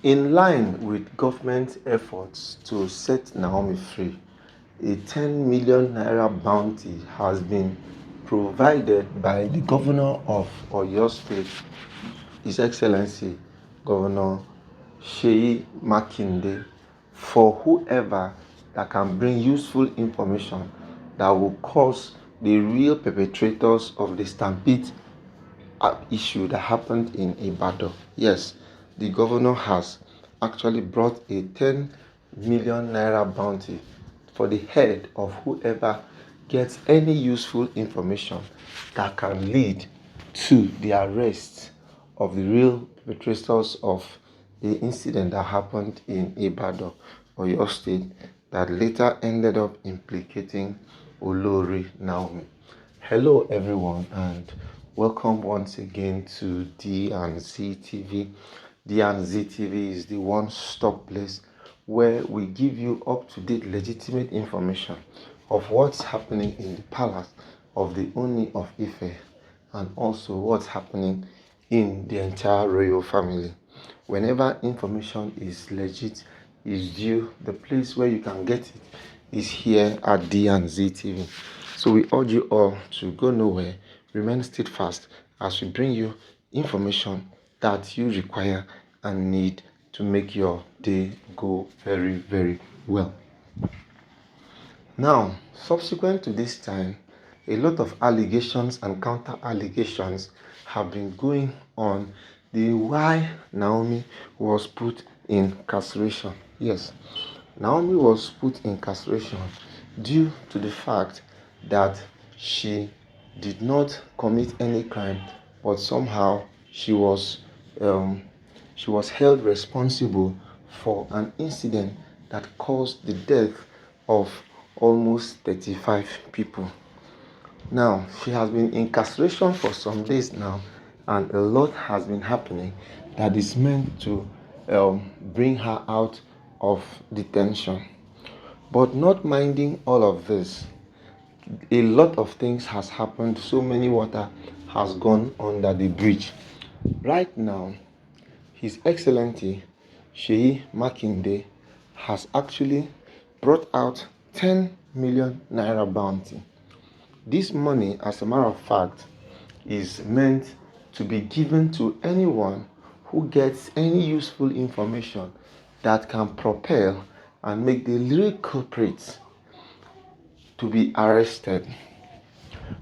In line with government efforts to set Naomi free, a 10 million naira bounty has been provided by the governor of Oyo State, His Excellency Governor Seyi Makinde, for whoever that can bring useful information that will cause the real perpetrators of the stampede issue that happened in Ibadan. Yes, the governor has actually brought a 10 million naira bounty for the head of whoever gets any useful information that can lead to the arrest of the real perpetrators of the incident that happened in Ibadan, Oyo State, that later ended up implicating Olori Naomi. Hello, everyone, and welcome once again to D&Z TV. D&Z TV is the one-stop place where we give you up-to-date, legitimate information of what's happening in the palace of the Oni of Ife, and also what's happening in the entire royal family. Whenever information is legit, is due, the place where you can get it is here at D&Z TV. So we urge you all to go nowhere, remain steadfast as we bring you information that you require and need to make your day go very, very well. Now, subsequent to this time, a lot of allegations and counter allegations have been going on the why Naomi was put in incarceration. Yes, Naomi was put in incarceration due to the fact that she did not commit any crime, but somehow she was held responsible for an incident that caused the death of almost 35 people. Now, she has been in incarceration for some days now, and a lot has been happening that is meant to bring her out of detention. But not minding all of this, a lot of things has happened. So many water has gone under the bridge. Right now, His Excellency Seyi Makinde has actually brought out 10 million naira bounty. This money, as a matter of fact, is meant to be given to anyone who gets any useful information that can propel and make the real culprits to be arrested.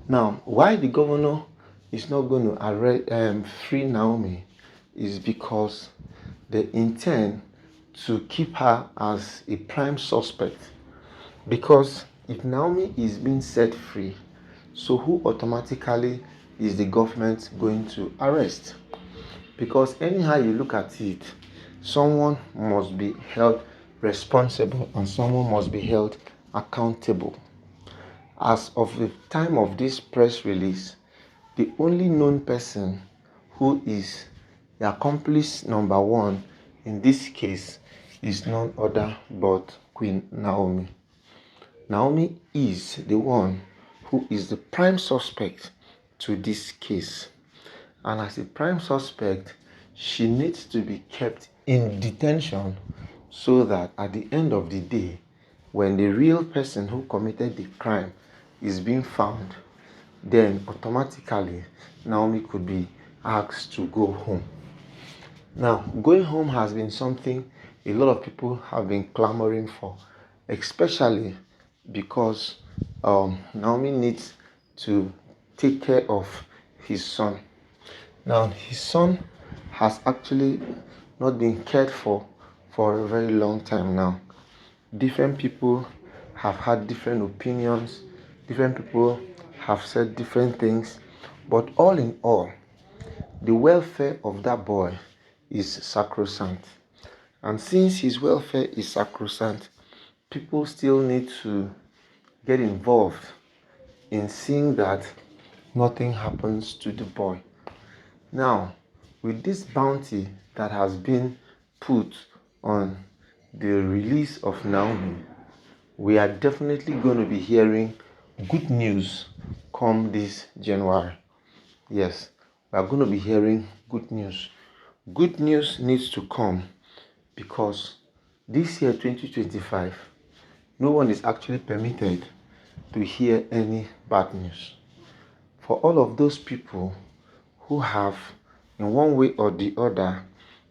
Now, why the governor is not going to free Naomi is because they intend to keep her as a prime suspect. Because if Naomi is being set free, so who automatically is the government going to arrest? Because anyhow you look at it, someone must be held responsible and someone must be held accountable. As of the time of this press release, the only known person who is the accomplice number one in this case is none other but Queen Naomi. Naomi is the one who is the prime suspect to this case. And as a prime suspect, she needs to be kept in detention so that at the end of the day, when the real person who committed the crime is being found, then automatically Naomi could be asked to go home. Now, going home has been something a lot of people have been clamoring for, especially because Naomi needs to take care of his son. Now, his son has actually not been cared for a very long time now. Different people have had different opinions, different people have said different things, but all in all, the welfare of that boy is sacrosanct. And since his welfare is sacrosanct, people still need to get involved in seeing that nothing happens to the boy. Now, with this bounty that has been put on the release of Naomi, we are definitely going to be hearing good news come this January. Yes, we are going to be hearing good news. Good news needs to come because this year 2025, no one is actually permitted to hear any bad news. For all of those people who have, in one way or the other,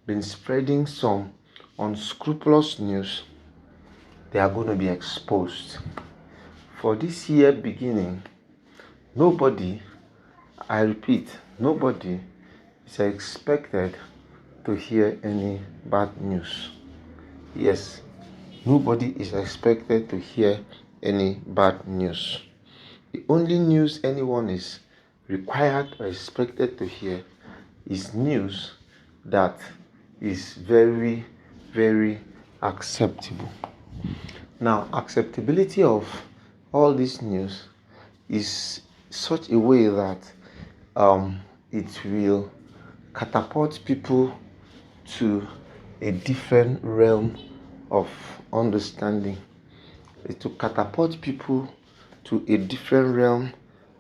been spreading some unscrupulous news, they are going to be exposed. For this year beginning, nobody, I repeat, nobody is expected to hear any bad news. Yes, nobody is expected to hear any bad news. The only news anyone is required or expected to hear is news that is very, very acceptable. Now, acceptability of all this news is such a way that it will catapult people to a different realm of understanding. It will catapult people to a different realm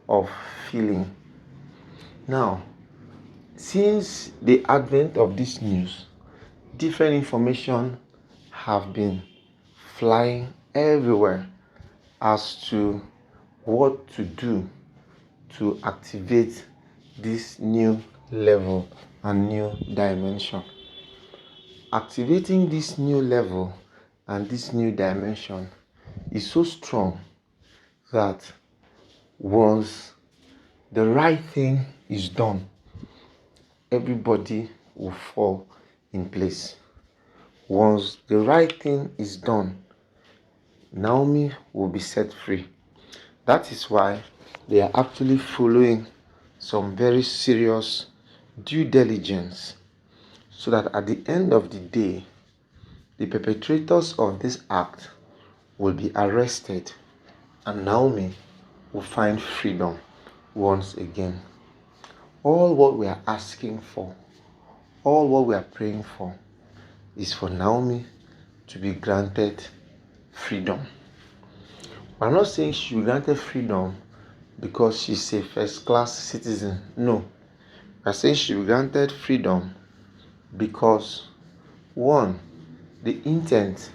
of feeling. Now, since the advent of this news, different information have been flying everywhere as to what to do to activate this new level and new dimension. Activating this new level and this new dimension is so strong that once the right thing is done, everybody will fall in place. Once the right thing is done, Naomi will be set free. That is why they are actually following some very serious due diligence, so that at the end of the day, the perpetrators of this act will be arrested and Naomi will find freedom once again. All what we are asking for, all what we are praying for, is for Naomi to be granted freedom. I'm not saying she will be granted freedom because she's a first-class citizen. No. I'm saying she will be granted freedom because, one, the intent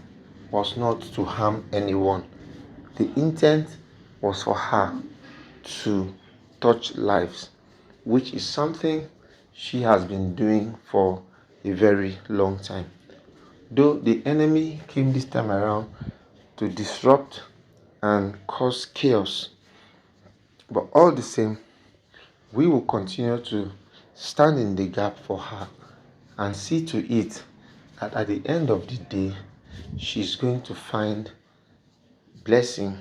was not to harm anyone. The intent was for her to touch lives, which is something she has been doing for a very long time. Though the enemy came this time around to disrupt and cause chaos, but all the same, we will continue to stand in the gap for her and see to it that at the end of the day, she's going to find blessing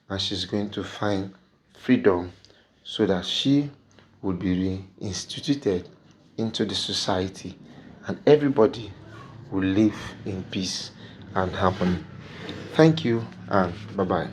and she's going to find freedom, so that she will be reinstituted into the society and everybody will live in peace and harmony. Thank you and bye-bye.